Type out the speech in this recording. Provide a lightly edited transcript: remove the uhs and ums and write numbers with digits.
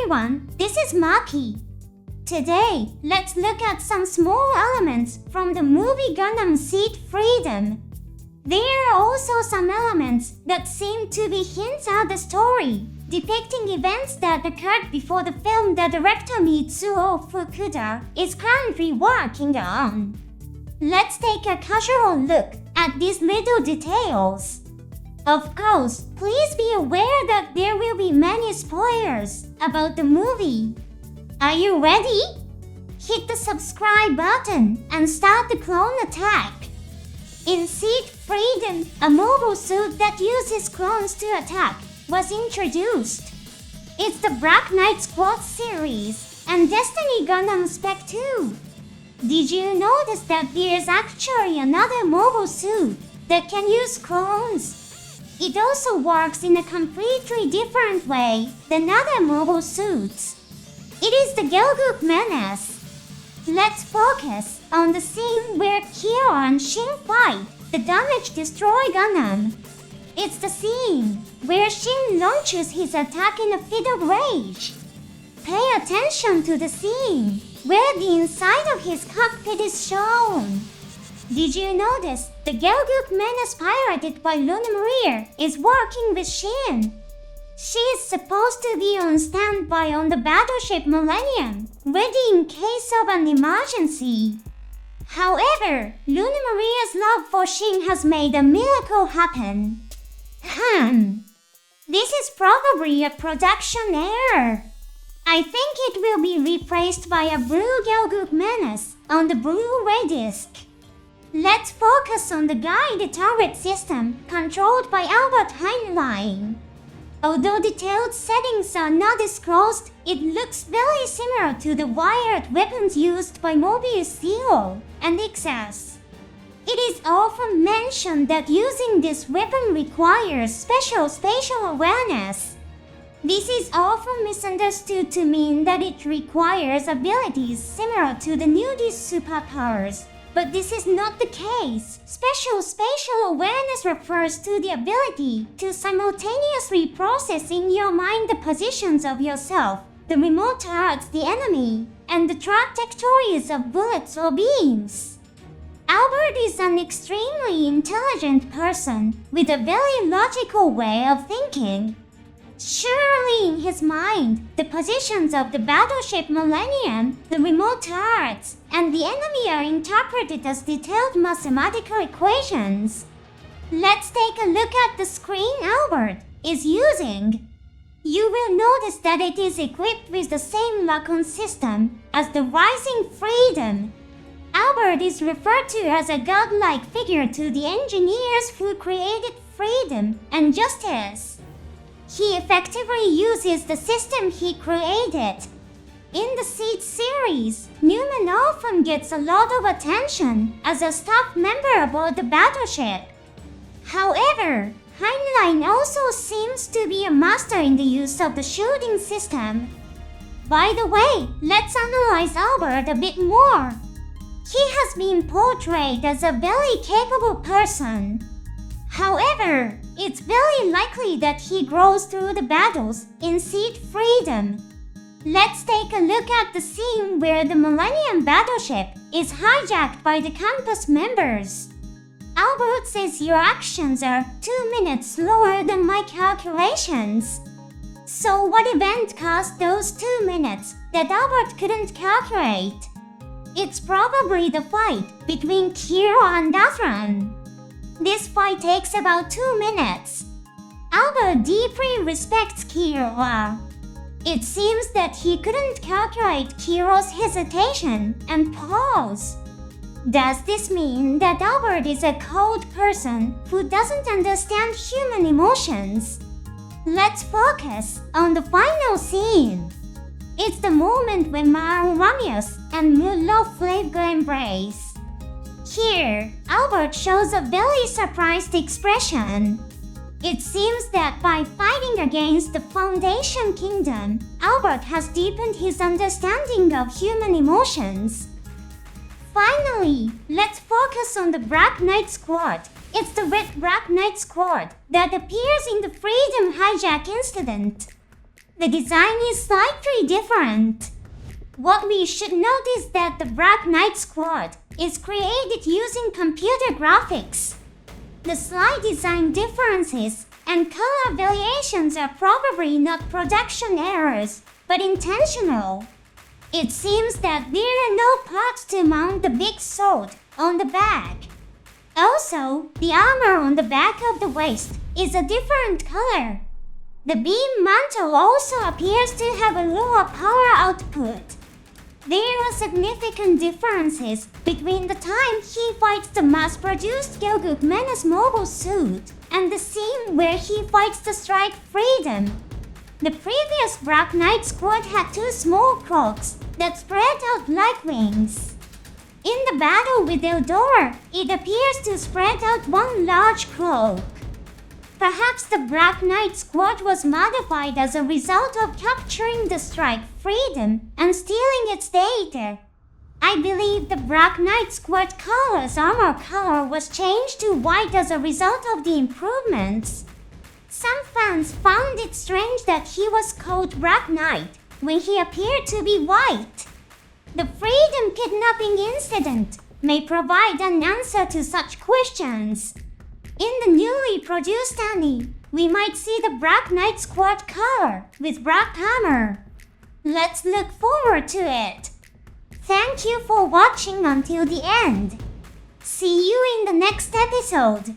everyone, this is Maki. Today, let's look at some small elements from the movie Gundam Seed Freedom. There are also some elements that seem to be hints at the story, depicting events that occurred before the film that director Mitsuo Fukuda is currently working on. Let's take a casual look at these little details. Of course, please be aware that there will be many spoilers about the movie. Are you ready? Hit the subscribe button and start the clone attack. In Seed Freedom, a mobile suit that uses clones to attack was introduced. It's the Black Knight Squad series and Destiny Gundam Spec 2. Did you notice that there's actually another mobile suit that can use clones? It also works in a completely different way than other mobile suits. It is the Gelgook Menace. Let's focus on the scene where Kyo and Shin fight the damage destroy Gundam. It's the scene where Shin launches his attack in a fit of rage. Pay attention to the scene where the inside of his cockpit is shown. Did you notice the Gelgook Menace piloted by Luna Maria is working with Shin? She is supposed to be on standby on the battleship Millennium, ready in case of an emergency. However, Luna Maria's love for Shin has made a miracle happen. This is probably a production error. I think it will be replaced by a blue Gelgook Menace on the Blu-ray disc. Let's focus on the guided turret system controlled by Albert Heinlein. Although detailed settings are not disclosed, it looks very similar to the wired weapons used by Mobius Zero and mechas. It is often mentioned that using this weapon requires special spatial awareness. This is often misunderstood to mean that it requires abilities similar to the nudist superpowers. But this is not the case. Special spatial awareness refers to the ability to simultaneously process in your mind the positions of yourself, the remote targets the enemy, and the trajectories of bullets or beams. Albert is an extremely intelligent person with a very logical way of thinking. Surely in his mind, the positions of the battleship Millennium, the remote turrets, and the enemy are interpreted as detailed mathematical equations. Let's take a look at the screen Albert is using. You will notice that it is equipped with the same Lacon system as the Rising Freedom. Albert is referred to as a godlike figure to the engineers who created freedom and justice. He effectively uses the system he created. In the Seed series, Newman often gets a lot of attention as a staff member aboard the battleship. However, Heinlein also seems to be a master in the use of the shooting system. By the way, let's analyze Albert a bit more. He has been portrayed as a very capable person. However, it's very likely that he grows through the battles in Seed Freedom. Let's take a look at the scene where the Millennium battleship is hijacked by the campus members. Albert says your actions are 2 minutes slower than my calculations. So what event caused those 2 minutes that Albert couldn't calculate? It's probably the fight between Kiro and Athran. This fight takes about 2 minutes. Albert deeply respects Kiro. It seems that he couldn't calculate Kiro's hesitation and pause. Does this mean that Albert is a cold person who doesn't understand human emotions? Let's focus on the final scene. It's the moment when Maru Ramius and Mullo Flavga embrace. Here, Albert shows a very surprised expression. It seems that by fighting against the Foundation Kingdom, Albert has deepened his understanding of human emotions. Finally, let's focus on the Black Knight Squad. It's the Red Black Knight Squad that appears in the Freedom Hijack incident. the design is slightly different. What we should note is that the Black Knight Squad is created using computer graphics. The slight design differences and color variations are probably not production errors, but intentional. It seems that there are no parts to mount the big sword on the back. Also, the armor on the back of the waist is a different color. The beam mantle also appears to have a lower power output. There are significant differences between the time he fights the mass-produced Gilguk Menace mobile suit and the scene where he fights the Strike Freedom. The previous Black Knight Squad had two small cloaks that spread out like wings. In the battle with Eldora, it appears to spread out one large cloak. Perhaps the Black Knight Squad was modified as a result of capturing the Strike Freedom and stealing its data. I believe the Black Knight Squad color's armor color was changed to white as a result of the improvements. Some fans found it strange that he was called Black Knight when he appeared to be white. The Freedom kidnapping incident may provide an answer to such questions. In the newly produced anime, we might see the Black Knight Squad color with black armor. Let's look forward to it. Thank you for watching until the end. See you in the next episode.